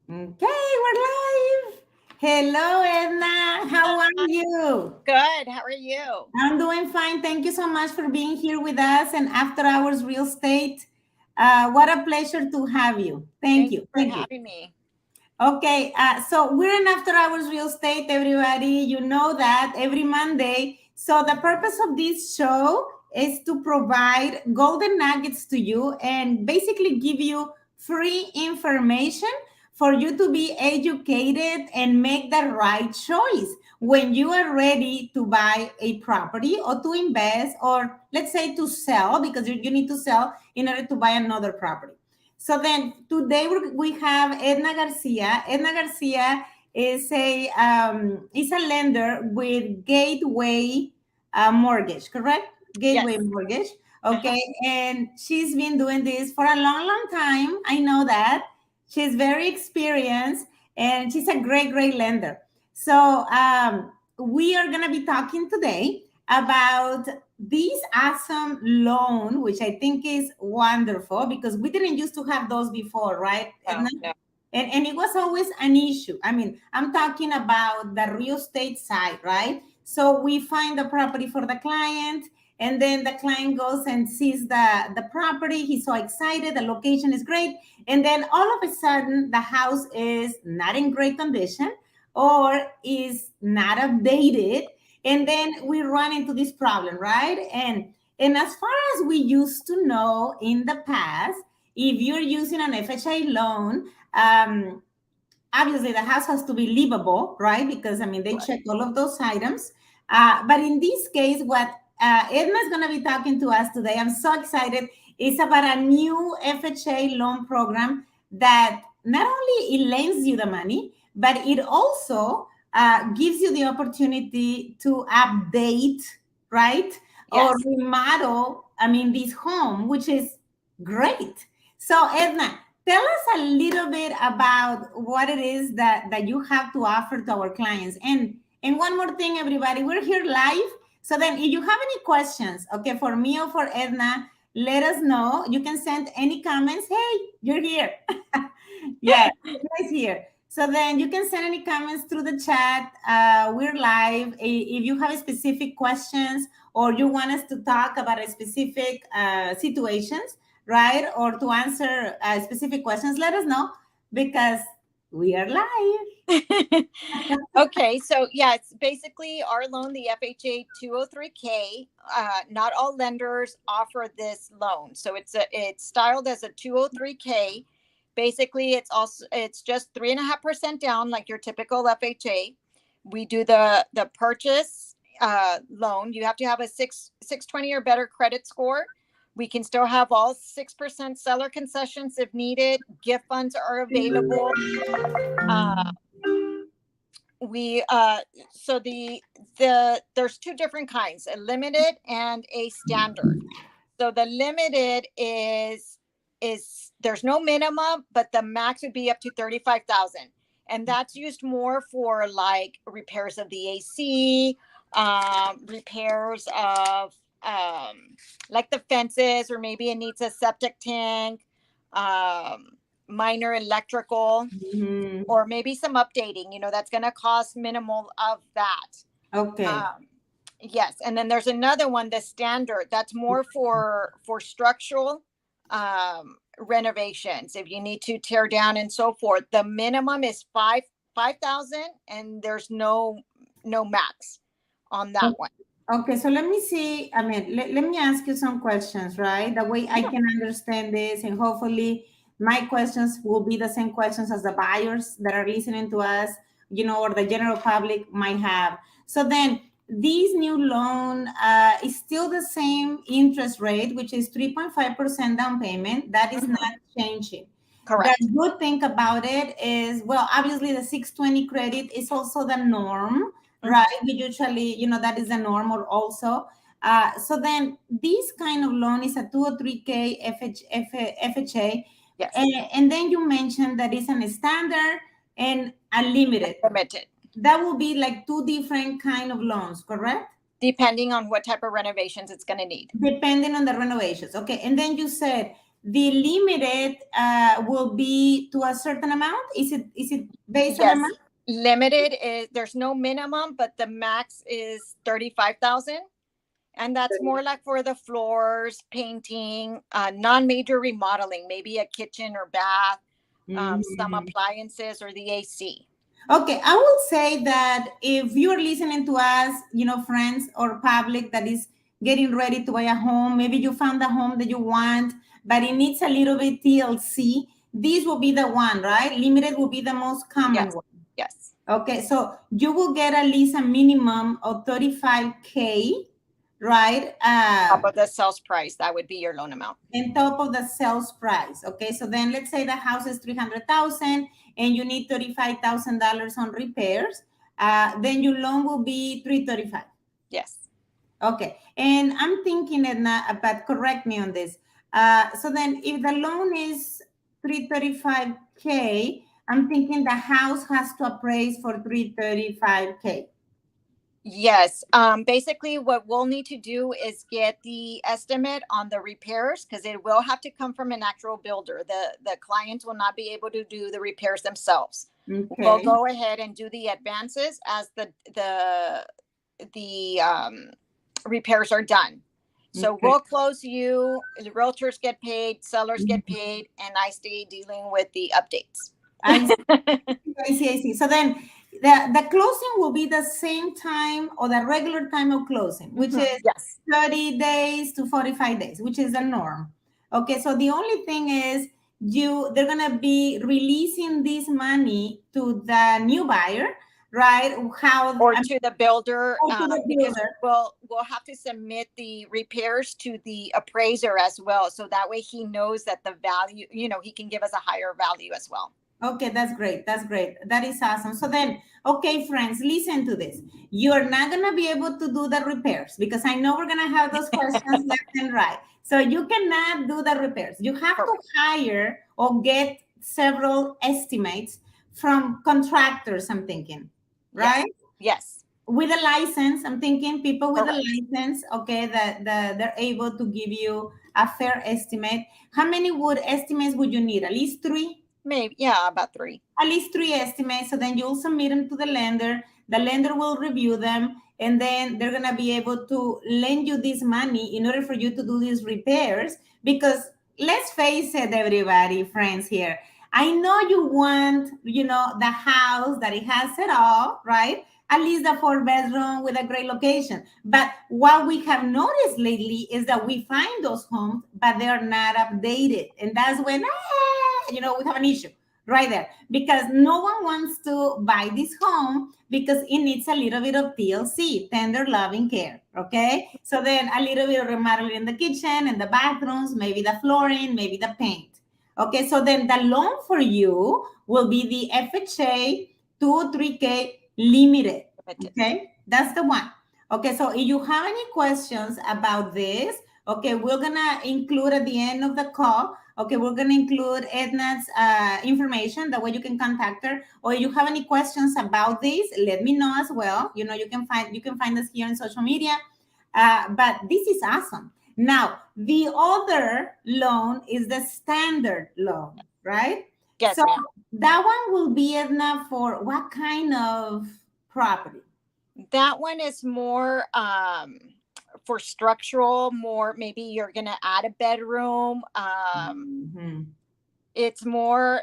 Okay, we're live. Hello, Edna. How are you? Good. How are you? I'm doing fine. Thank you so much for being here with us and After Hours Real Estate. What a pleasure to have you. Thank Thank you you. for Thank you. having me. Okay, so we're in After Hours Real Estate, everybody. You know that every Monday. So the purpose of this show is to provide golden nuggets to you and basically give you free information for you to be educated and make the right choice when you are ready to buy a property or to invest or let's say to sell because you need to sell in order to buy another property. So then today we have Edna Garcia. Edna Garcia is a lender with Gateway Mortgage, correct? Gateway Yes. Mortgage. Uh-huh. Okay, and she's been doing this for a long, long time. I know that she's very experienced and she's a great, great lender. So we are gonna be talking today about this awesome loan, which I think is wonderful because we didn't used to have those before, right, Edna? No, no. And it was always an issue. I mean, I'm talking about the real estate side, right? So we find the property for the client, and then the client goes and sees the property. He's so excited, the location is great. And then all of a sudden, the house is not in great condition or is not updated and then we run into this problem, right? And as far as we used to know in the past, if you're using an FHA loan, obviously the house has to be livable, right? Because I mean they Right. check all of those items. But in this case, what Edna is going to be talking to us today, I'm so excited, is about a new FHA loan program that not only it lends you the money, but it also gives you the opportunity to update, right? Or Yes. remodel, I mean, this home, which is great. So, Edna, tell us a little bit about what it is that you have to offer to our clients. And one more thing, everybody, we're here live. So then if you have any questions, okay, for me or for Edna, let us know. You can send any comments. Hey, you're here. Yeah, Edna's here. So then you can send any comments through the chat. We're live. If you have specific questions or you want us to talk about a specific situations, right? Or to answer specific questions, let us know because we are live. Okay. So, yeah, it's basically our loan, the FHA 203K. Not all lenders offer this loan. So it's styled as a 203K. Basically, it's just 3.5% down, like your typical FHA. We do the purchase loan. You have to have a 620 or better credit score. We can still have all 6% seller concessions if needed. Gift funds are available. Uh, we so the there's two different kinds, a limited and a standard. So the limited is there's no minimum, but the max would be up to 35,000, and that's used more for like repairs of the AC, repairs of like the fences, or maybe it needs a septic tank, um, minor electrical, Mhm. or maybe some updating. That's going to cost minimal of that. Okay. Yes, and then there's another one, the standard. That's more for structural renovations. If you need to tear down and so forth, the minimum is 5,000, and there's no max on that one. Okay, so let me see. I mean, let me ask you some questions, right? That way I Yeah. can understand this, and hopefully my questions will be the same questions as the buyers that are listening to us, or the general public might have. So then, this new loan is still the same interest rate, which is 3.5% down payment. That is not Mhm. changing. The Correct. good thing about it is, well, obviously the 620 credit is also the norm, right? Mhm. We usually, that is the normal also. So then this kind of loan is a 203K FHA. Yes. And then you mentioned that it's a standard and a limited. Limited, That will be like two different kind of loans, correct? depending on what type of renovations it's going to need. Depending on the renovations. Okay. And then you said the limited will be to a certain amount. Is it based on Yes. amount? Limited is there's no minimum, but the max is 35,000. And that's more like for the floors, painting, non-major remodeling, maybe a kitchen or bath, some Mhm. appliances or the AC. Okay, I will say that if you're listening to us, friends or public that is getting ready to buy a home, maybe you found a home that you want, but it needs a little bit TLC, this will be the one, right? Limited will be the most common Yes. one. Yes. Okay, so you will get at least a minimum of 35K, right? Top of the sales price, that would be your loan amount. On top of the sales price. Okay, so then let's say the house is 300,000 and you need $35,000 on repairs. Then your loan will be 335. Yes. Okay, and I'm thinking, Edna, but correct me on this. So then, if the loan is 335K, I'm thinking the house has to appraise for 335K. Yes. Basically, what we'll need to do is get the estimate on the repairs because it will have to come from an actual builder. The clients will not be able to do the repairs themselves. We'll Okay. go ahead and do the advances as the repairs are done. So Okay. we'll close you. The realtors get paid, sellers get paid, and I stay dealing with the updates. I see. So then the closing will be the same time or the regular time of closing, which is Yes. 30 days to 45 days, which is the norm. Okay, so the only thing is they're gonna be releasing this money to the new buyer, right? Or to the builder, Or to the because builder. we'll have to submit the repairs to the appraiser as well, so that way he knows that the value, he can give us a higher value as well. Okay, that's great. That's great. That is awesome. So then, okay, friends, listen to this. You're not going to be able to do the repairs because I know we're going to have those questions left and right. So you cannot do the repairs. You have to hire or get several estimates from contractors, I'm thinking, right? Yes. With a license, I'm thinking people with Correct. a license, okay, that they're able to give you a fair estimate. How many estimates would you need? At least three? Maybe, yeah, about 3. At least three estimates. So then you'll submit them to the lender. The lender will review them, and then they're gonna be able to lend you this money in order for you to do these repairs. Because let's face it, everybody, friends here. I know you want, the house that it has it all, right? At least the 4-bedroom with a great location. But what we have noticed lately is that we find those homes, but they are not updated. And that's when, we have an issue right there, because no one wants to buy this home because it needs a little bit of TLC, tender loving care. Okay, so then a little bit of remodeling in the kitchen and the bathrooms, maybe the flooring, maybe the paint. Okay, so then the loan for you will be the FHA 203K limited. Okay, that's the one. Okay, so if you have any questions about this, okay, we're gonna include at the end of the call. Okay, we're going to include Edna's information. That way you can contact her. Or if you have any questions about this, let me know as well. You can find us here on social media. But this is awesome. Now, the other loan is the standard loan, right? Yes, So ma'am. that one will be, Edna, for what kind of property? That one is more for structural, more maybe you're gonna add a bedroom. It's gonna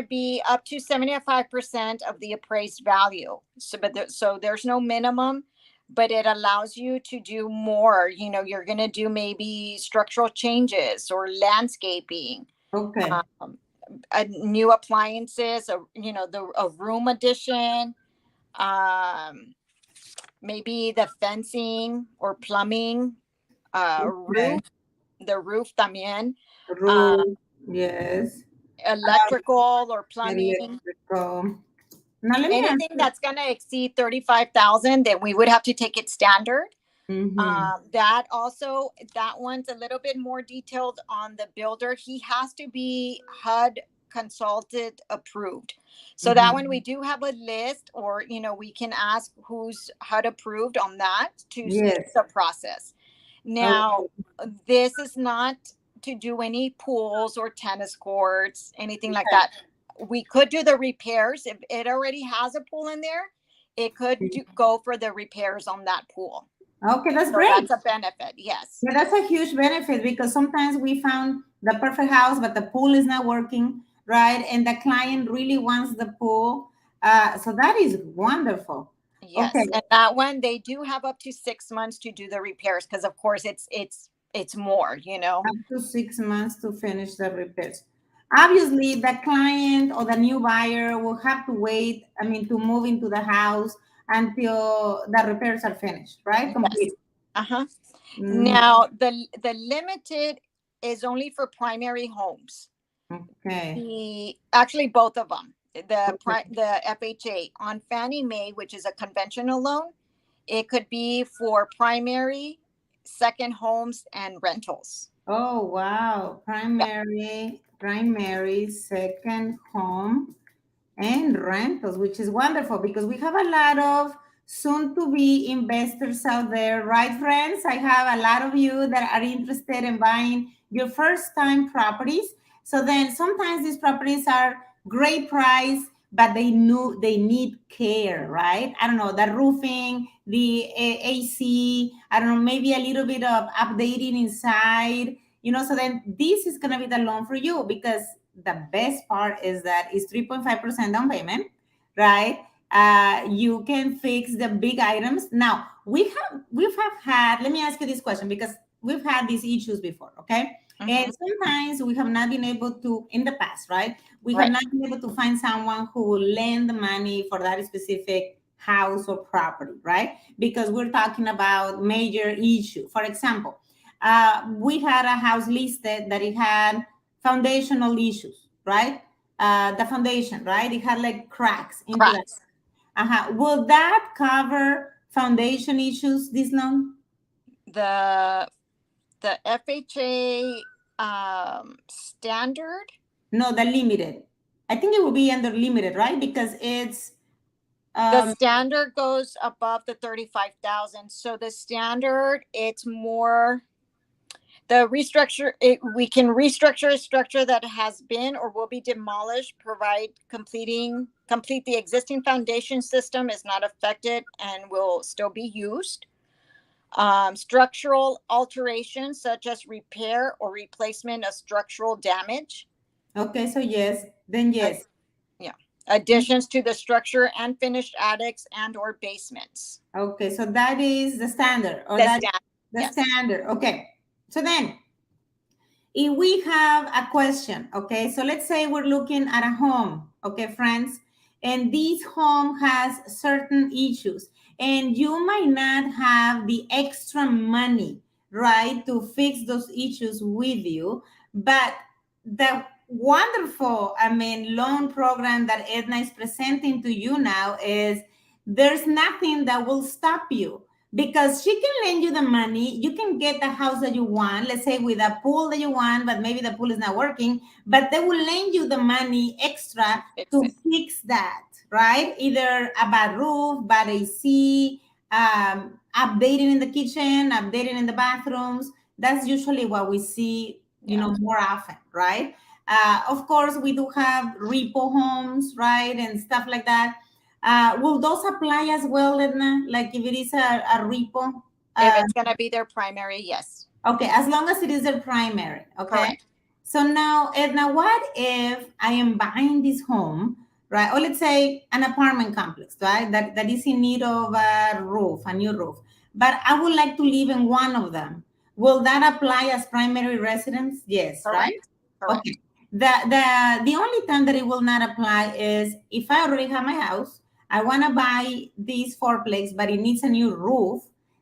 be up to 75% of the appraised value. So there's no minimum, but it allows you to do more. You're gonna do maybe structural changes or landscaping. Okay. New appliances, a room addition, maybe the fencing or plumbing, roof, the roof también, Roof, yes. electrical or plumbing. Electrical. Now let me ask Anything you. that's going to exceed 35,000, then we would have to take it standard. That one's a little bit more detailed on the builder. He has to be HUD consulted approved. So that one we do have a list, or we can ask who's HUD approved on that to start the process. Now, this is not to do any pools or tennis courts, anything like that. We could do the repairs. If it already has a pool in there, it could go for the repairs on that pool. Okay, that's So great. that's a benefit. Yes. Yeah, that's a huge benefit because sometimes we found the perfect house, but the pool is not working, right? And the client really wants the pool. So that is wonderful. Yes. Okay, And that one, they do have up to 6 months to do the repairs because, of course, it's more, up to 6 months to finish the repairs. Obviously, the client or the new buyer will have to wait, I mean, to move into the house until the repairs are finished, right? Yes. Complete. Uh-huh. Mm, Now, the limited is only for primary homes. okay. Actually both of them. The Okay. the FHA on Fannie Mae, which is a conventional loan, it could be for primary, second homes, and rentals. Oh, wow. Yeah. Primary, second home, and rentals, which is wonderful because we have a lot of soon to be investors out there, right, friends? I have a lot of you that are interested in buying your first time properties. So then sometimes these properties are great price, but they need care, right? I don't know, the roofing, the AC, I don't know, maybe a little bit of updating inside, so then this is going to be the loan for you because the best part is that it's 3.5% down payment, right? You can fix the big items. Now we've had. Let me ask you this question because we've had these issues before, okay? And Mhm. sometimes we have not been able to in the past, right? We have Right. not been able to find someone who will lend the money for that specific house or property, right? Because we're talking about major issue. For example, we had a house listed that it had foundational issues, right? The foundation, right? It had like cracks into that. Cracks. Will that cover foundation issues, this loan? The FHA standard. No, the limited. I think it will be under limited, right? Because it's The um standard goes above the 35,000. So the standard, it's more the restructure. We can restructure a structure that has been or will be demolished, complete the existing foundation system is not affected and will still be used. Structural alterations such as repair or replacement of structural damage. okay, so yes, then Uh, yes. yeah. Additions to the structure and finished attics and or basements. Okay, so that is the standard, or The that standard. the Yes. standard. Okay. So then if we have a question, okay, so let's say we're looking at a home, okay, friends, and this home has certain issues, and you might not have the extra money, right, to fix those issues with you, but the wonderful, I mean, loan program that Edna is presenting to you now is there's nothing that will stop you because she can lend you the money. You can get the house that you want, let's say with a pool that you want, but maybe the pool is not working, but they will lend you the money extra Fix to it. fix that, right? Either a bad roof, bad AC, updating in the kitchen, updating in the bathrooms. That's usually what we see, Yeah. more often, right? Of course, we do have repo homes, right, and stuff like that. Will those apply as well, Edna? Like if it is a repo? If Uh, it's going to be their primary, yes. okay, as long as it is their primary, okay? Correct. So now, Edna, what if I am buying this home, right? Or let's say an apartment complex, right? That is in need of a roof, a new roof. But I would like to live in one of them. Will that apply as primary residence? Yes, right? Correct. Okay. Correct. The only time that it will not apply is if I already have my house, I want to buy this fourplex, but it needs a new roof,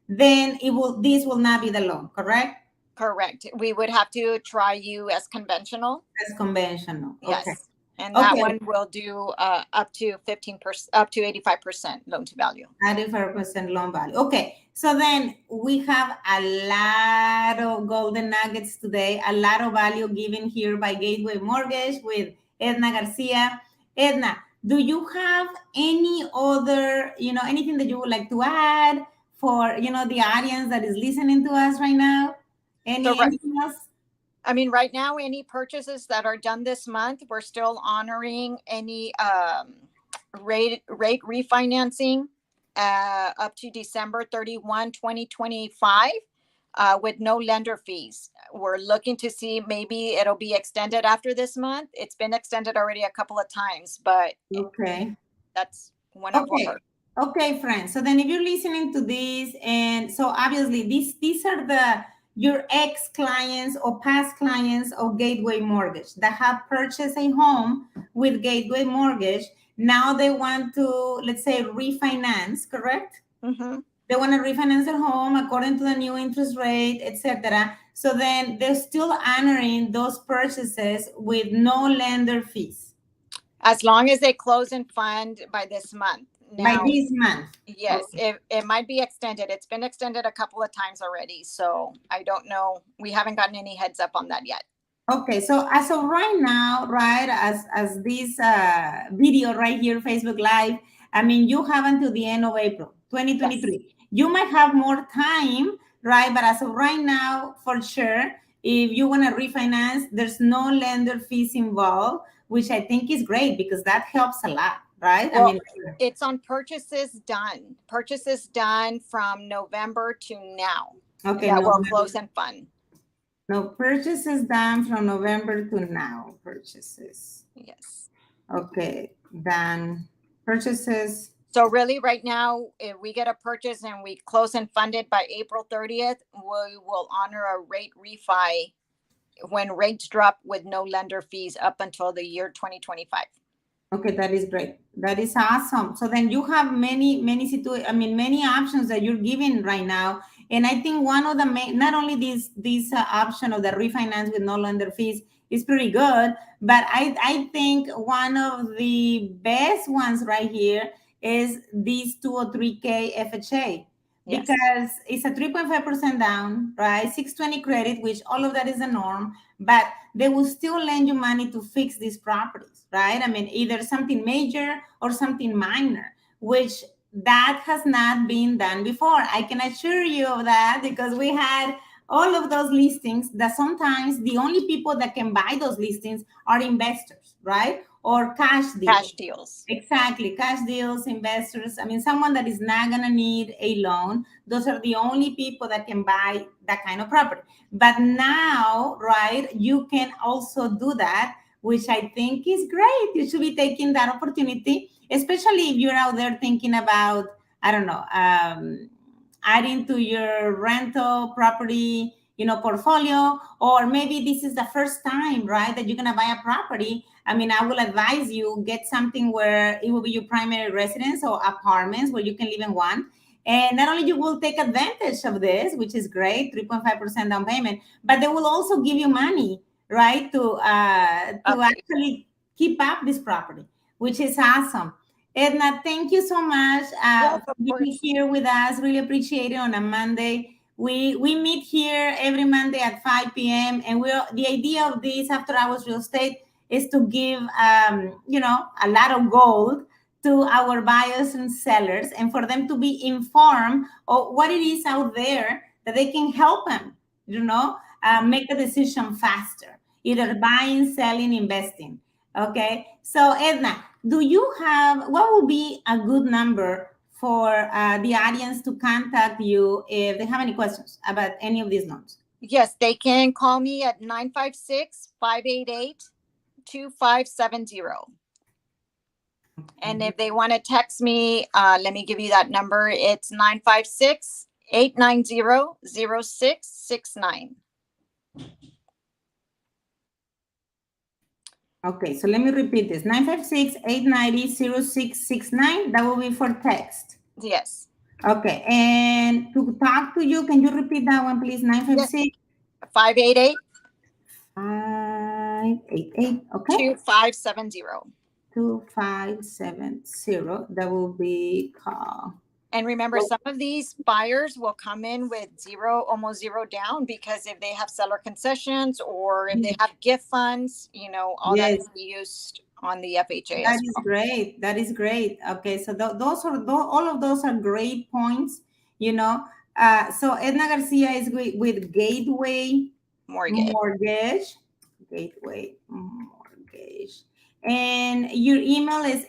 then this will not be the loan, correct? Correct. We would have to try you as conventional. That's conventional. Okay. Yes. And that Okay. one will do up to 15%, up to 85% loan to value. 95% loan value. Okay. So then we have a lot of golden nuggets today, a lot of value given here by Gateway Mortgage with Edna Garcia. Edna, do you have any other, anything that you would like to add for, the audience that is listening to us right now? So right, Anything else? I mean, right now, any purchases that are done this month, we're still honoring any rate refinancing up to December 31, 2025, with no lender fees. We're looking to see maybe it'll be extended after this month. It's been extended already a couple of times, but Okay. that's one of Okay. our. Okay, friends. So then if you're listening to this, and so obviously these are your ex clients or past clients of Gateway Mortgage that have purchased a home with Gateway Mortgage. Now they want to, let's say, refinance, correct? Mm-hmm. They want to refinance their home according to the new interest rate, etc. So then they're still honoring those purchases with no lender fees As long as they close and fund by this month. by Now, this month. yes, Okay. it might be extended. It's been extended a couple of times already. So I don't know. We haven't gotten any heads up on that yet. Okay, so as of right now, right, as this video right here, Facebook Live, I mean, you have until the end of April Yes. 2023. You might have more time, right? But as of right now, for sure, if you want to refinance, there's no lender fees involved, which I think is great because that helps a lot, right? I Well, mean, it's on purchases done. Purchases done from November to now okay, that no, will close and fund. no purchases done from November to now. Purchases. Yes. Okay, then purchases. So really right now, if we get a purchase and we close and fund it by April 30th, we will honor a rate refi when rates drop with no lender fees up until the year 2025. Okay, that is great. That is awesome. So then you have many options that you're giving right now. And I think one of the main, not only this option of the refinance with no lender fees is pretty good, but I think one of the best ones right here is this 203K FHA. Yes. Because it's a 3.5% down, right? 620 credit, which all of that is the norm, but they will still lend you money to fix these properties, right? I mean, either something major or something minor, which that has not been done before. I can assure you of that because we had all of those listings that sometimes the only people that can buy those listings are investors, right? Or cash deals. Cash deals. Exactly. Cash deals, investors. I mean, someone that is not going to need a loan. Those are the only people that can buy that kind of property. But now, right, you can also do that, which I think is great. You should be taking that opportunity, especially if you're out there thinking about, I don't know, adding to your rental property, portfolio, or maybe this is the first time, right, that you're going to buy a property. I mean, I will advise you get something where it will be your primary residence or apartments where you can live in one. And not only you will take advantage of this, which is great, 3.5% down payment, but they will also give you money, right, to Okay. actually keep up this property, which is awesome. Edna, thank you so much Yes, for of being course. here with us. Really appreciate it on a Monday. We meet here every Monday at 5 p.m. And the idea of this after hours real estate is to give a lot of gold to our buyers and sellers and for them to be informed of what it is out there that they can help them, make a decision faster, either buying, selling, investing. Okay. So Edna, do you have what would be a good number for the audience to contact you if they have any questions about any of these loans? Yes, they can call me at 956-588-2570. And if they want to text me, let me give you that number. It's 956-890-0669. Okay, so let me repeat this. 956-890-0669. That will be for text. Yes. Okay, and to talk to you, can you repeat that one, please? 956 588 588. Okay. 2570. 2570. That will be call. And remember, some of these buyers will come in with almost zero down, because if they have seller concessions or if they have gift funds, all that Yes. can be used on the FHA. That is great. That is great. Okay, so all of those are great points. So Edna Garcia is with Gateway Mortgage. Gateway Mortgage. And your email is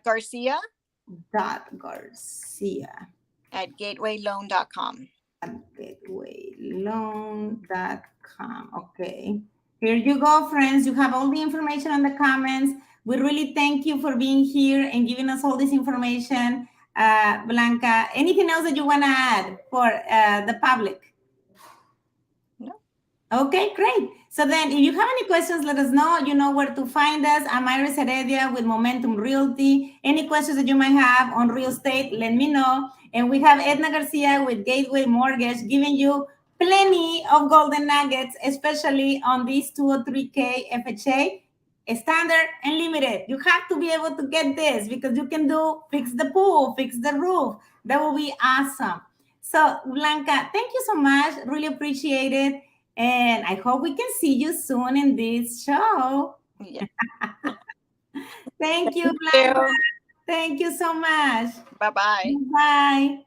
Garcia Edna.Garcia at gatewayloan.com. gatewayloan.com. Okay. Here you go, friends. You have all the information on the comments. We really thank you for being here and giving us all this information. Blanca, anything else that you want to add for the public? No. Okay, great. So then if you have any questions, let us know. You know where to find us. I'm Sosa-Heredia with Momentum Realty. Any questions that you might have on real estate, let me know. And we have Edna Garcia with Gateway Mortgage giving you plenty of golden nuggets, especially on these 203K FHA, standard and limited. You have to be able to get this because you can fix the pool, fix the roof. That will be awesome. So Blanca, thank you so much. Really appreciate it. And I hope we can see you soon in this show. Yeah. Thank you, Blanca. Thank you so much. Bye-bye. Bye.